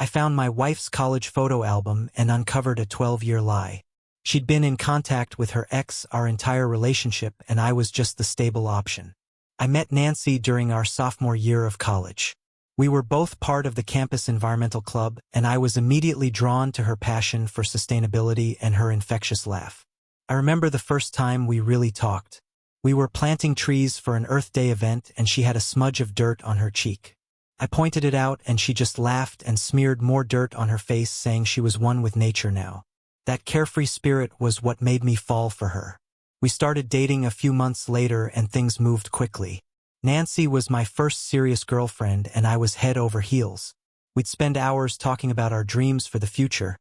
I found my wife's college photo album and uncovered a 12-year lie. She'd been in contact with her ex our entire relationship, and I was just the stable option. I met Nancy during our sophomore year of college. We were both part of the campus environmental club, and I was immediately drawn to her passion for sustainability and her infectious laugh. I remember the first time we really talked. We were planting trees for an Earth Day event, and she had a smudge of dirt on her cheek. I pointed it out, and she just laughed and smeared more dirt on her face, saying she was one with nature now. That carefree spirit was what made me fall for her. We started dating a few months later, and things moved quickly. Nancy was my first serious girlfriend, and I was head over heels. We'd spend hours talking about our dreams for the future,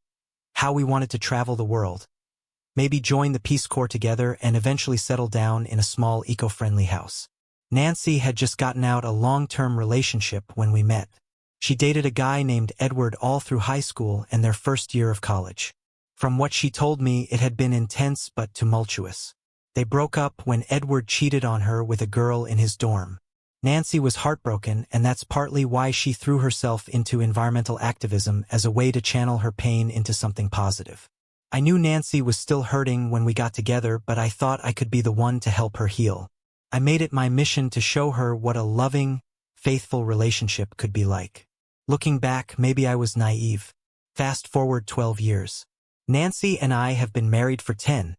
how we wanted to travel the world, maybe join the Peace Corps together, and eventually settle down in a small eco-friendly house. Nancy had just gotten out a long-term relationship when we met. She dated a guy named Edward all through high school and their first year of college. From what she told me, it had been intense but tumultuous. They broke up when Edward cheated on her with a girl in his dorm. Nancy was heartbroken, and that's partly why she threw herself into environmental activism as a way to channel her pain into something positive. I knew Nancy was still hurting when we got together, but I thought I could be the one to help her heal. I made it my mission to show her what a loving, faithful relationship could be like. Looking back, maybe I was naive. Fast forward 12 years. Nancy and I have been married for 10,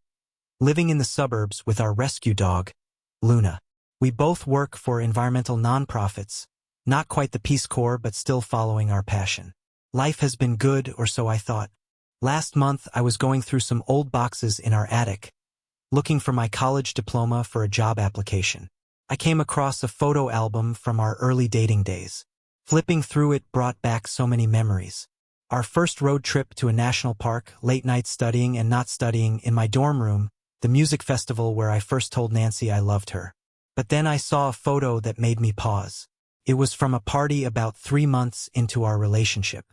living in the suburbs with our rescue dog, Luna. We both work for environmental nonprofits, not quite the Peace Corps, but still following our passion. Life has been good, or so I thought. Last month, I was going through some old boxes in our attic, looking for my college diploma for a job application. I came across a photo album from our early dating days. Flipping through it brought back so many memories. Our first road trip to a national park, late night studying and not studying in my dorm room, the music festival where I first told Nancy I loved her. But then I saw a photo that made me pause. It was from a party about 3 months into our relationship.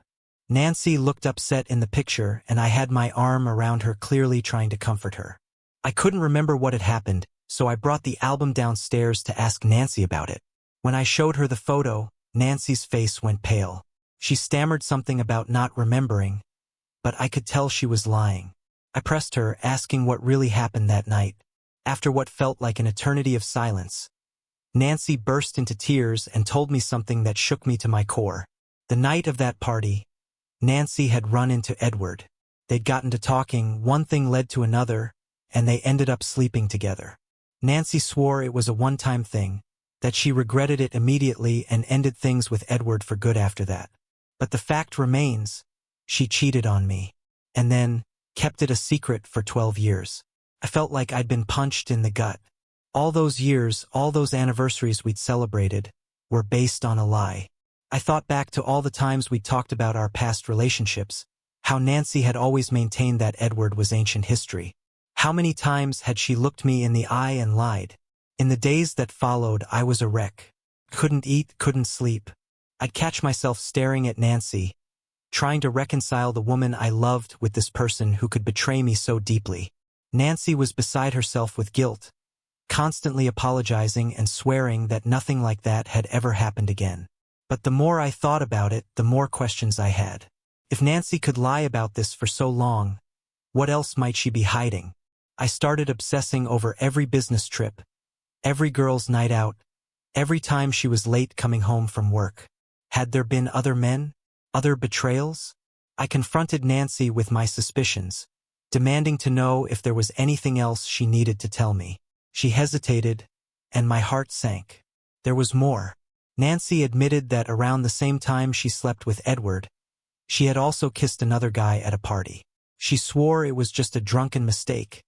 Nancy looked upset in the picture, and I had my arm around her, clearly trying to comfort her. I couldn't remember what had happened, so I brought the album downstairs to ask Nancy about it. When I showed her the photo, Nancy's face went pale. She stammered something about not remembering, but I could tell she was lying. I pressed her, asking what really happened that night. After what felt like an eternity of silence, Nancy burst into tears and told me something that shook me to my core. The night of that party, Nancy had run into Edward. They'd gotten to talking, one thing led to another, and they ended up sleeping together. Nancy swore it was a one-time thing, that she regretted it immediately and ended things with Edward for good after that. But the fact remains, she cheated on me, and then kept it a secret for 12 years. I felt like I'd been punched in the gut. All those years, all those anniversaries we'd celebrated, were based on a lie. I thought back to all the times we'd talked about our past relationships, how Nancy had always maintained that Edward was ancient history. How many times had she looked me in the eye and lied? In the days that followed, I was a wreck. Couldn't eat, couldn't sleep. I'd catch myself staring at Nancy, trying to reconcile the woman I loved with this person who could betray me so deeply. Nancy was beside herself with guilt, constantly apologizing and swearing that nothing like that had ever happened again. But the more I thought about it, the more questions I had. If Nancy could lie about this for so long, what else might she be hiding? I started obsessing over every business trip, every girl's night out, every time she was late coming home from work. Had there been other men? Other betrayals? I confronted Nancy with my suspicions, demanding to know if there was anything else she needed to tell me. She hesitated, and my heart sank. There was more. Nancy admitted that around the same time she slept with Edward, she had also kissed another guy at a party. She swore it was just a drunken mistake,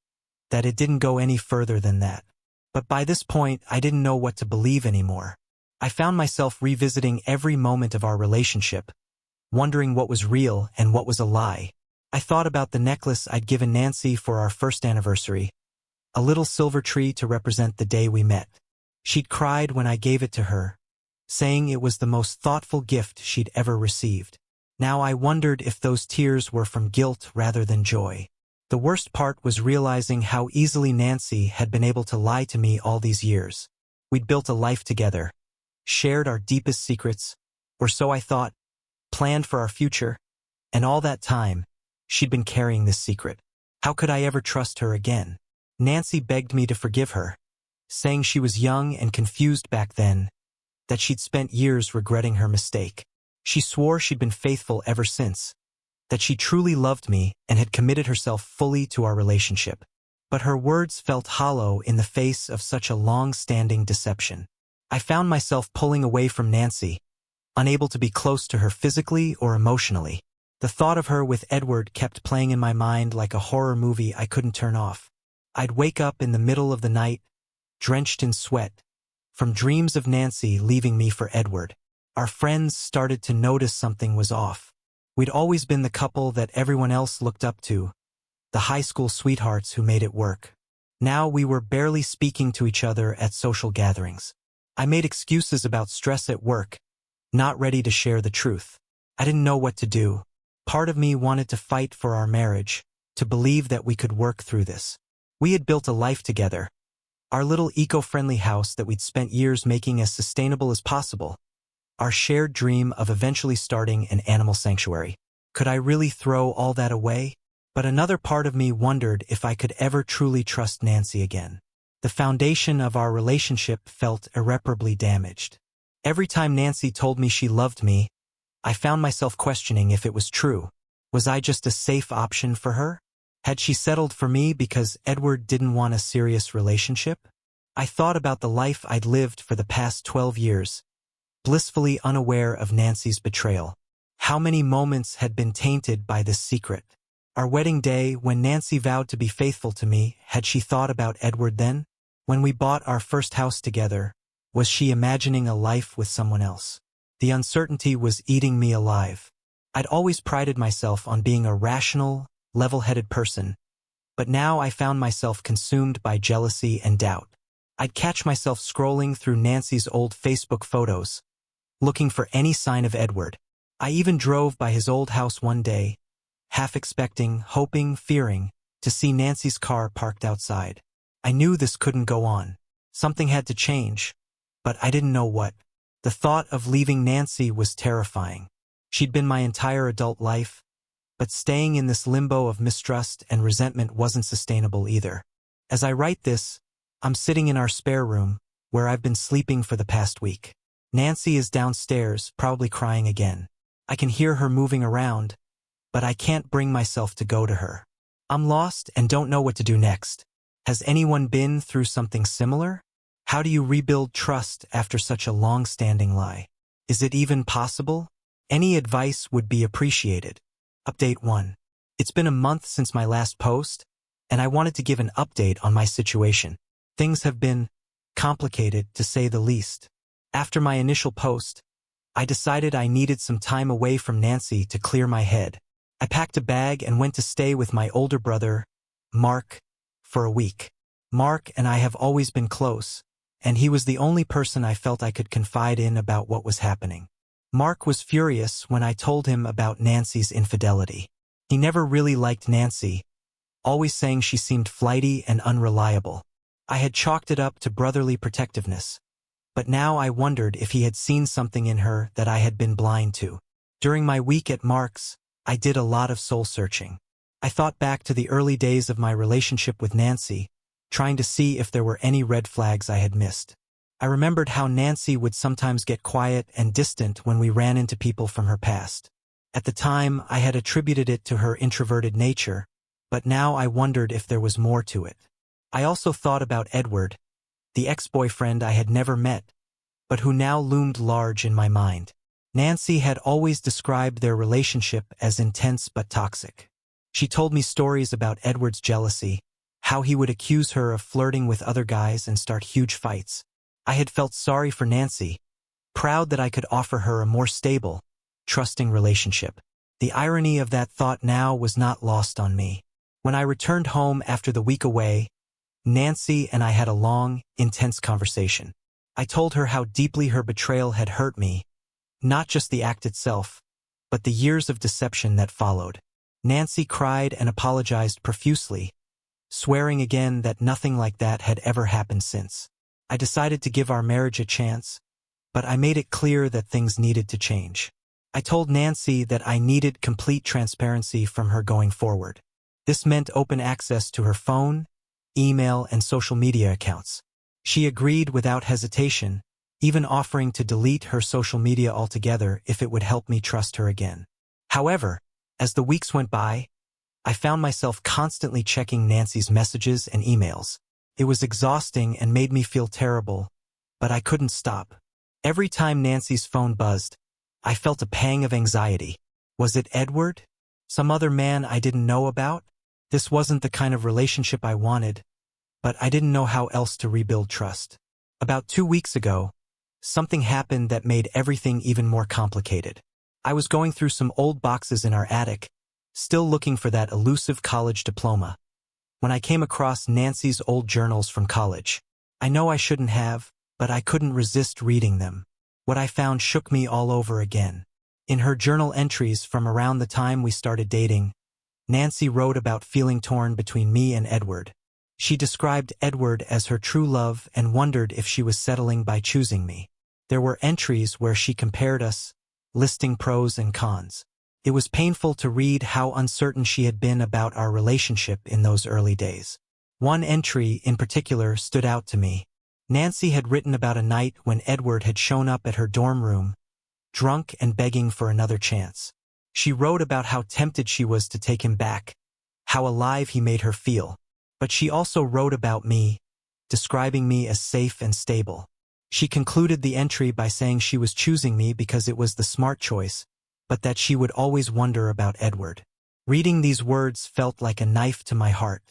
that it didn't go any further than that. But by this point, I didn't know what to believe anymore. I found myself revisiting every moment of our relationship, wondering what was real and what was a lie. I thought about the necklace I'd given Nancy for our first anniversary, a little silver tree to represent the day we met. She'd cried when I gave it to her, saying it was the most thoughtful gift she'd ever received. Now I wondered if those tears were from guilt rather than joy. The worst part was realizing how easily Nancy had been able to lie to me all these years. We'd built a life together, shared our deepest secrets, or so I thought, planned for our future, and all that time, she'd been carrying this secret. How could I ever trust her again? Nancy begged me to forgive her, saying she was young and confused back then, that she'd spent years regretting her mistake. She swore she'd been faithful ever since, that she truly loved me and had committed herself fully to our relationship. But her words felt hollow in the face of such a long-standing deception. I found myself pulling away from Nancy, unable to be close to her physically or emotionally. The thought of her with Edward kept playing in my mind like a horror movie I couldn't turn off. I'd wake up in the middle of the night, drenched in sweat, from dreams of Nancy leaving me for Edward. Our friends started to notice something was off. We'd always been the couple that everyone else looked up to, the high school sweethearts who made it work. Now we were barely speaking to each other at social gatherings. I made excuses about stress at work, not ready to share the truth. I didn't know what to do. Part of me wanted to fight for our marriage, to believe that we could work through this. We had built a life together, our little eco-friendly house that we'd spent years making as sustainable as possible, our shared dream of eventually starting an animal sanctuary. Could I really throw all that away? But another part of me wondered if I could ever truly trust Nancy again. The foundation of our relationship felt irreparably damaged. Every time Nancy told me she loved me, I found myself questioning if it was true. Was I just a safe option for her? Had she settled for me because Edward didn't want a serious relationship? I thought about the life I'd lived for the past 12 years, blissfully unaware of Nancy's betrayal. How many moments had been tainted by this secret? Our wedding day, when Nancy vowed to be faithful to me, had she thought about Edward then? When we bought our first house together, was she imagining a life with someone else? The uncertainty was eating me alive. I'd always prided myself on being a rational, level-headed person, but now I found myself consumed by jealousy and doubt. I'd catch myself scrolling through Nancy's old Facebook photos, looking for any sign of Edward. I even drove by his old house one day, half expecting, hoping, fearing, to see Nancy's car parked outside. I knew this couldn't go on. Something had to change, but I didn't know what. The thought of leaving Nancy was terrifying. She'd been my entire adult life, but staying in this limbo of mistrust and resentment wasn't sustainable either. As I write this, I'm sitting in our spare room, where I've been sleeping for the past week. Nancy is downstairs, probably crying again. I can hear her moving around, but I can't bring myself to go to her. I'm lost and don't know what to do next. Has anyone been through something similar? How do you rebuild trust after such a long-standing lie? Is it even possible? Any advice would be appreciated. Update 1. It's been a month since my last post, and I wanted to give an update on my situation. Things have been complicated, to say the least. After my initial post, I decided I needed some time away from Nancy to clear my head. I packed a bag and went to stay with my older brother, Mark, for a week. Mark and I have always been close, and he was the only person I felt I could confide in about what was happening. Mark was furious when I told him about Nancy's infidelity. He never really liked Nancy, always saying she seemed flighty and unreliable. I had chalked it up to brotherly protectiveness, but now I wondered if he had seen something in her that I had been blind to. During my week at Mark's, I did a lot of soul-searching. I thought back to the early days of my relationship with Nancy, trying to see if there were any red flags I had missed. I remembered how Nancy would sometimes get quiet and distant when we ran into people from her past. At the time, I had attributed it to her introverted nature, but now I wondered if there was more to it. I also thought about Edward, the ex-boyfriend I had never met, but who now loomed large in my mind. Nancy had always described their relationship as intense but toxic. She told me stories about Edward's jealousy, how he would accuse her of flirting with other guys and start huge fights. I had felt sorry for Nancy, proud that I could offer her a more stable, trusting relationship. The irony of that thought now was not lost on me. When I returned home after the week away, Nancy and I had a long, intense conversation. I told her how deeply her betrayal had hurt me, not just the act itself, but the years of deception that followed. Nancy cried and apologized profusely, swearing again that nothing like that had ever happened since. I decided to give our marriage a chance, but I made it clear that things needed to change. I told Nancy that I needed complete transparency from her going forward. This meant open access to her phone, email, and social media accounts. She agreed without hesitation, even offering to delete her social media altogether if it would help me trust her again. However, as the weeks went by, I found myself constantly checking Nancy's messages and emails. It was exhausting and made me feel terrible, but I couldn't stop. Every time Nancy's phone buzzed, I felt a pang of anxiety. Was it Edward? Some other man I didn't know about? This wasn't the kind of relationship I wanted, but I didn't know how else to rebuild trust. About 2 weeks ago, something happened that made everything even more complicated. I was going through some old boxes in our attic, still looking for that elusive college diploma, when I came across Nancy's old journals from college. I know I shouldn't have, but I couldn't resist reading them. What I found shook me all over again. In her journal entries from around the time we started dating, Nancy wrote about feeling torn between me and Edward. She described Edward as her true love and wondered if she was settling by choosing me. There were entries where she compared us, listing pros and cons. It was painful to read how uncertain she had been about our relationship in those early days. One entry in particular stood out to me. Nancy had written about a night when Edward had shown up at her dorm room, drunk and begging for another chance. She wrote about how tempted she was to take him back, how alive he made her feel. But she also wrote about me, describing me as safe and stable. She concluded the entry by saying she was choosing me because it was the smart choice, but that she would always wonder about Edward. Reading these words felt like a knife to my heart.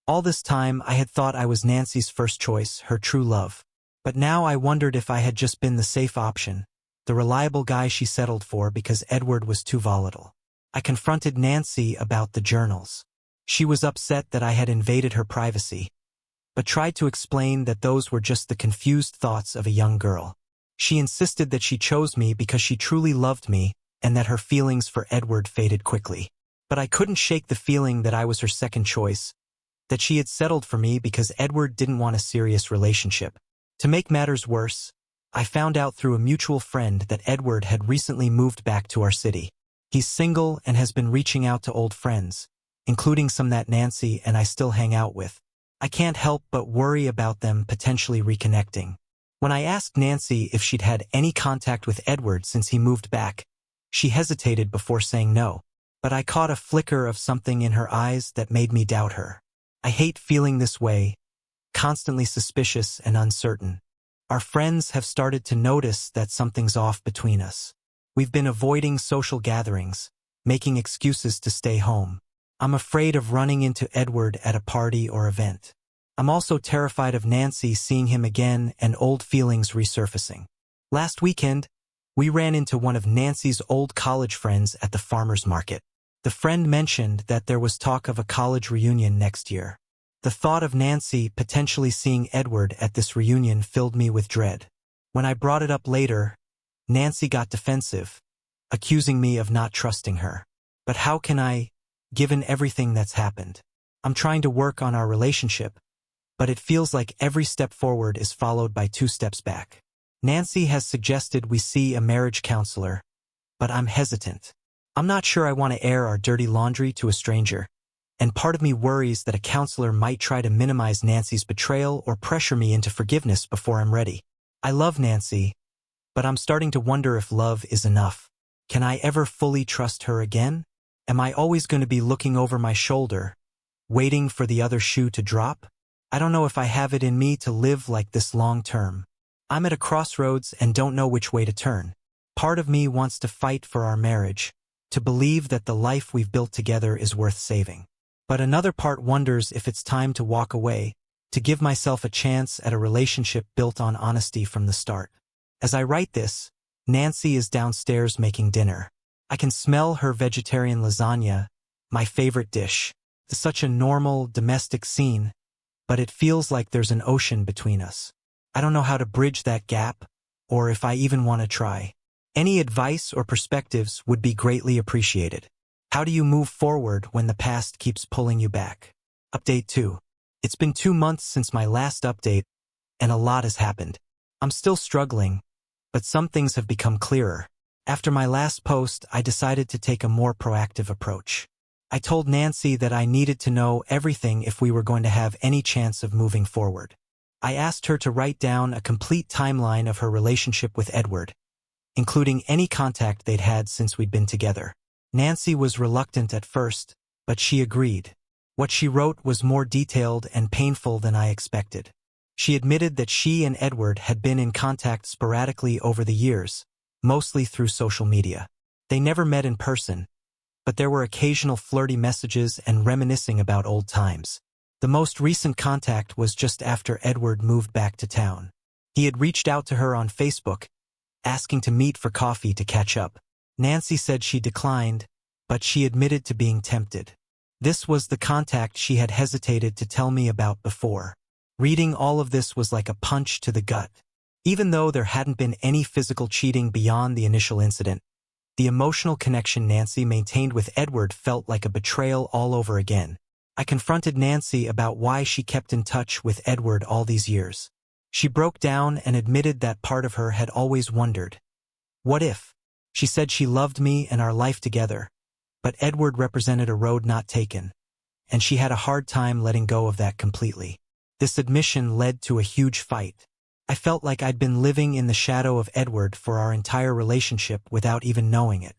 All this time I had thought I was Nancy's first choice, her true love. But now I wondered if I had just been the safe option, the reliable guy she settled for because Edward was too volatile. I confronted Nancy about the journals. She was upset that I had invaded her privacy, but tried to explain that those were just the confused thoughts of a young girl. She insisted that she chose me because she truly loved me and that her feelings for Edward faded quickly. But I couldn't shake the feeling that I was her second choice, that she had settled for me because Edward didn't want a serious relationship. To make matters worse, I found out through a mutual friend that Edward had recently moved back to our city. He's single and has been reaching out to old friends, including some that Nancy and I still hang out with. I can't help but worry about them potentially reconnecting. When I asked Nancy if she'd had any contact with Edward since he moved back, she hesitated before saying no. But I caught a flicker of something in her eyes that made me doubt her. I hate feeling this way, constantly suspicious and uncertain. Our friends have started to notice that something's off between us. We've been avoiding social gatherings, making excuses to stay home. I'm afraid of running into Edward at a party or event. I'm also terrified of Nancy seeing him again and old feelings resurfacing. Last weekend, we ran into one of Nancy's old college friends at the farmer's market. The friend mentioned that there was talk of a college reunion next year. The thought of Nancy potentially seeing Edward at this reunion filled me with dread. When I brought it up later, Nancy got defensive, accusing me of not trusting her. But how can I, given everything that's happened? I'm trying to work on our relationship, but it feels like every step forward is followed by 2 steps back. Nancy has suggested we see a marriage counselor, but I'm hesitant. I'm not sure I want to air our dirty laundry to a stranger, and part of me worries that a counselor might try to minimize Nancy's betrayal or pressure me into forgiveness before I'm ready. I love Nancy, but I'm starting to wonder if love is enough. Can I ever fully trust her again? Am I always going to be looking over my shoulder, waiting for the other shoe to drop? I don't know if I have it in me to live like this long term. I'm at a crossroads and don't know which way to turn. Part of me wants to fight for our marriage, to believe that the life we've built together is worth saving. But another part wonders if it's time to walk away, to give myself a chance at a relationship built on honesty from the start. As I write this, Nancy is downstairs making dinner. I can smell her vegetarian lasagna, my favorite dish. It's such a normal, domestic scene, but it feels like there's an ocean between us. I don't know how to bridge that gap, or if I even want to try. Any advice or perspectives would be greatly appreciated. How do you move forward when the past keeps pulling you back? Update 2. It's been 2 months since my last update, and a lot has happened. I'm still struggling, but some things have become clearer. After my last post, I decided to take a more proactive approach. I told Nancy that I needed to know everything if we were going to have any chance of moving forward. I asked her to write down a complete timeline of her relationship with Edward, including any contact they'd had since we'd been together. Nancy was reluctant at first, but she agreed. What she wrote was more detailed and painful than I expected. She admitted that she and Edward had been in contact sporadically over the years, mostly through social media. They never met in person, but there were occasional flirty messages and reminiscing about old times. The most recent contact was just after Edward moved back to town. He had reached out to her on Facebook, asking to meet for coffee to catch up. Nancy said she declined, but she admitted to being tempted. This was the contact she had hesitated to tell me about before. Reading all of this was like a punch to the gut. Even though there hadn't been any physical cheating beyond the initial incident, the emotional connection Nancy maintained with Edward felt like a betrayal all over again. I confronted Nancy about why she kept in touch with Edward all these years. She broke down and admitted that part of her had always wondered, what if? She said she loved me and our life together, but Edward represented a road not taken, and she had a hard time letting go of that completely. This admission led to a huge fight. I felt like I'd been living in the shadow of Edward for our entire relationship without even knowing it.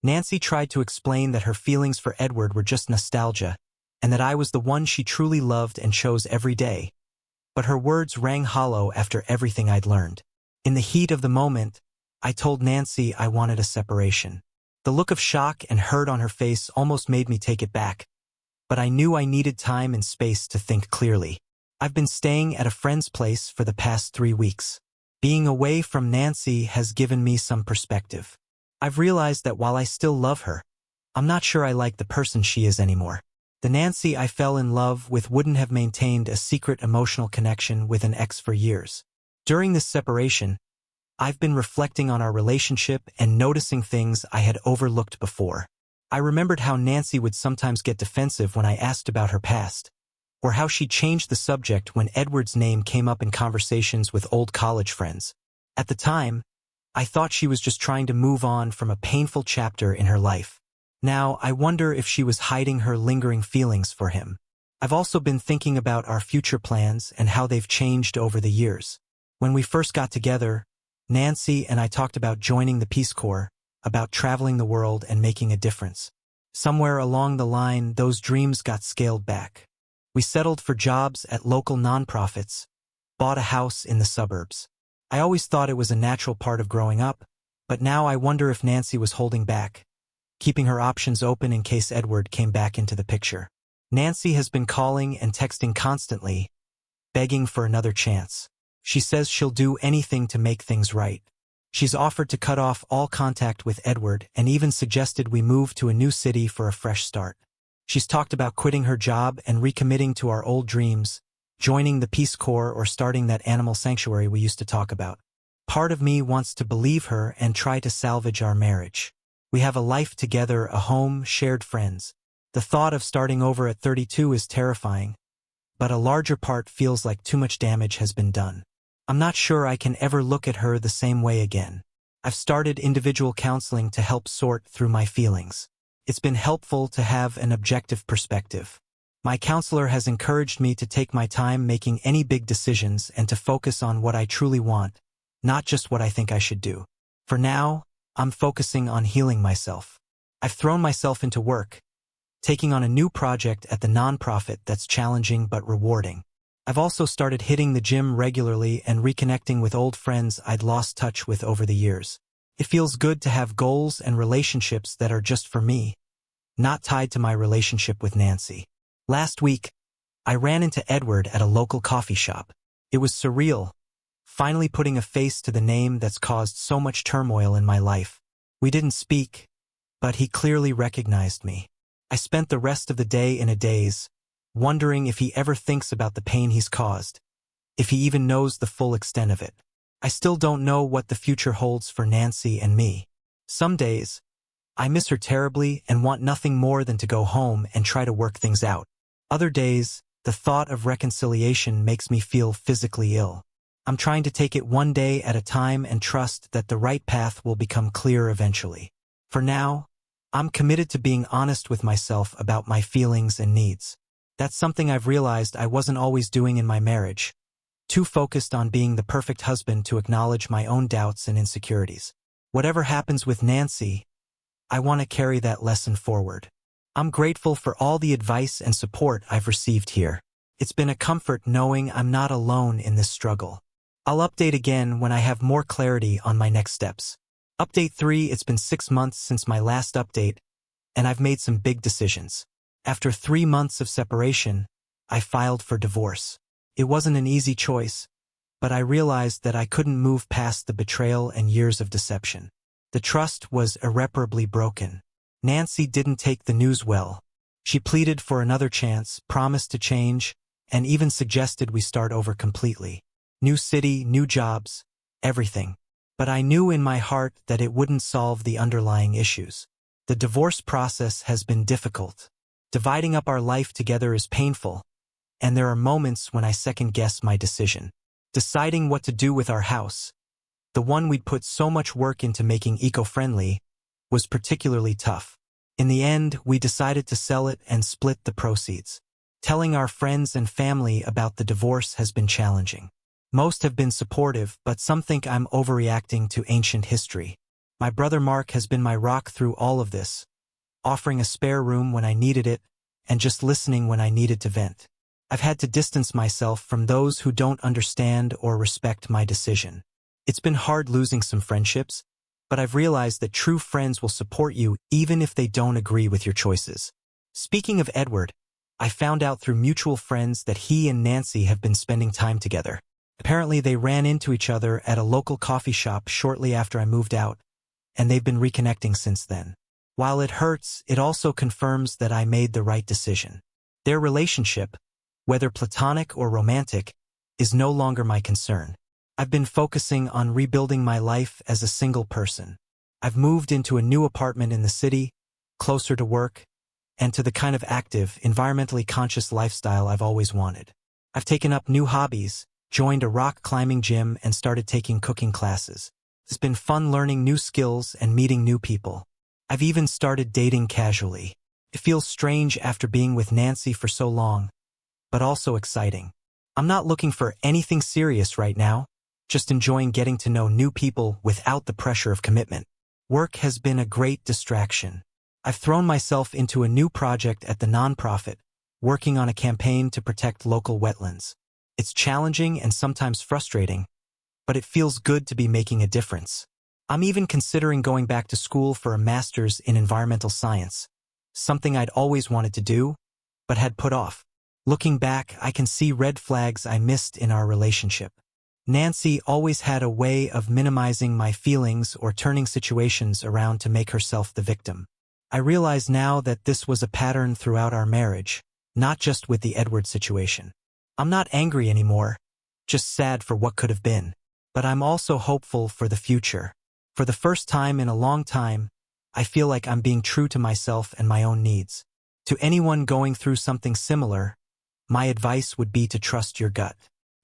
Nancy tried to explain that her feelings for Edward were just nostalgia, and that I was the one she truly loved and chose every day. But her words rang hollow after everything I'd learned. In the heat of the moment, I told Nancy I wanted a separation. The look of shock and hurt on her face almost made me take it back, but I knew I needed time and space to think clearly. I've been staying at a friend's place for the past 3 weeks. Being away from Nancy has given me some perspective. I've realized that while I still love her, I'm not sure I like the person she is anymore. The Nancy I fell in love with wouldn't have maintained a secret emotional connection with an ex for years. During this separation, I've been reflecting on our relationship and noticing things I had overlooked before. I remembered how Nancy would sometimes get defensive when I asked about her past, or how she changed the subject when Edward's name came up in conversations with old college friends. At the time, I thought she was just trying to move on from a painful chapter in her life. Now, I wonder if she was hiding her lingering feelings for him. I've also been thinking about our future plans and how they've changed over the years. When we first got together, Nancy and I talked about joining the Peace Corps, about traveling the world and making a difference. Somewhere along the line, those dreams got scaled back. We settled for jobs at local nonprofits, bought a house in the suburbs. I always thought it was a natural part of growing up, but now I wonder if Nancy was holding back, keeping her options open in case Edward came back into the picture. Nancy has been calling and texting constantly, begging for another chance. She says she'll do anything to make things right. She's offered to cut off all contact with Edward and even suggested we move to a new city for a fresh start. She's talked about quitting her job and recommitting to our old dreams, joining the Peace Corps or starting that animal sanctuary we used to talk about. Part of me wants to believe her and try to salvage our marriage. We have a life together, a home, shared friends. The thought of starting over at 32 is terrifying, but a larger part feels like too much damage has been done. I'm not sure I can ever look at her the same way again. I've started individual counseling to help sort through my feelings. It's been helpful to have an objective perspective. My counselor has encouraged me to take my time making any big decisions and to focus on what I truly want, not just what I think I should do. For now, I'm focusing on healing myself. I've thrown myself into work, taking on a new project at the nonprofit that's challenging but rewarding. I've also started hitting the gym regularly and reconnecting with old friends I'd lost touch with over the years. It feels good to have goals and relationships that are just for me, not tied to my relationship with Nancy. Last week, I ran into Edward at a local coffee shop. It was surreal, finally putting a face to the name that's caused so much turmoil in my life. We didn't speak, but he clearly recognized me. I spent the rest of the day in a daze, wondering if he ever thinks about the pain he's caused, if he even knows the full extent of it. I still don't know what the future holds for Nancy and me. Some days, I miss her terribly and want nothing more than to go home and try to work things out. Other days, the thought of reconciliation makes me feel physically ill. I'm trying to take it one day at a time and trust that the right path will become clear eventually. For now, I'm committed to being honest with myself about my feelings and needs. That's something I've realized I wasn't always doing in my marriage, too focused on being the perfect husband to acknowledge my own doubts and insecurities. Whatever happens with Nancy, I want to carry that lesson forward. I'm grateful for all the advice and support I've received here. It's been a comfort knowing I'm not alone in this struggle. I'll update again when I have more clarity on my next steps. Update 3: It's been 6 months since my last update, and I've made some big decisions. After 3 months of separation, I filed for divorce. It wasn't an easy choice, but I realized that I couldn't move past the betrayal and years of deception. The trust was irreparably broken. Nancy didn't take the news well. She pleaded for another chance, promised to change, and even suggested we start over completely. New city, new jobs, everything. But I knew in my heart that it wouldn't solve the underlying issues. The divorce process has been difficult. Dividing up our life together is painful, and there are moments when I second-guess my decision. Deciding what to do with our house, the one we'd put so much work into making eco-friendly, was particularly tough. In the end, we decided to sell it and split the proceeds. Telling our friends and family about the divorce has been challenging. Most have been supportive, but some think I'm overreacting to ancient history. My brother Mark has been my rock through all of this, offering a spare room when I needed it, and just listening when I needed to vent. I've had to distance myself from those who don't understand or respect my decision. It's been hard losing some friendships, but I've realized that true friends will support you even if they don't agree with your choices. Speaking of Edward, I found out through mutual friends that he and Nancy have been spending time together. Apparently they ran into each other at a local coffee shop shortly after I moved out, and they've been reconnecting since then. While it hurts, it also confirms that I made the right decision. Their relationship, whether platonic or romantic, is no longer my concern. I've been focusing on rebuilding my life as a single person. I've moved into a new apartment in the city, closer to work, and to the kind of active, environmentally conscious lifestyle I've always wanted. I've taken up new hobbies, joined a rock climbing gym, and started taking cooking classes. It's been fun learning new skills and meeting new people. I've even started dating casually. It feels strange after being with Nancy for so long, but also exciting. I'm not looking for anything serious right now, just enjoying getting to know new people without the pressure of commitment. Work has been a great distraction. I've thrown myself into a new project at the nonprofit, working on a campaign to protect local wetlands. It's challenging and sometimes frustrating, but it feels good to be making a difference. I'm even considering going back to school for a master's in environmental science, something I'd always wanted to do, but had put off. Looking back, I can see red flags I missed in our relationship. Nancy always had a way of minimizing my feelings or turning situations around to make herself the victim. I realize now that this was a pattern throughout our marriage, not just with the Edward situation. I'm not angry anymore, just sad for what could have been. But I'm also hopeful for the future. For the first time in a long time, I feel like I'm being true to myself and my own needs. To anyone going through something similar, my advice would be to trust your gut.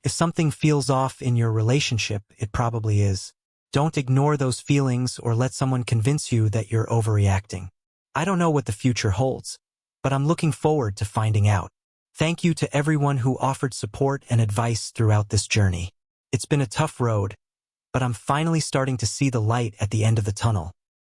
If something feels off in your relationship, it probably is. Don't ignore those feelings or let someone convince you that you're overreacting. I don't know what the future holds, but I'm looking forward to finding out. Thank you to everyone who offered support and advice throughout this journey. It's been a tough road, but I'm finally starting to see the light at the end of the tunnel.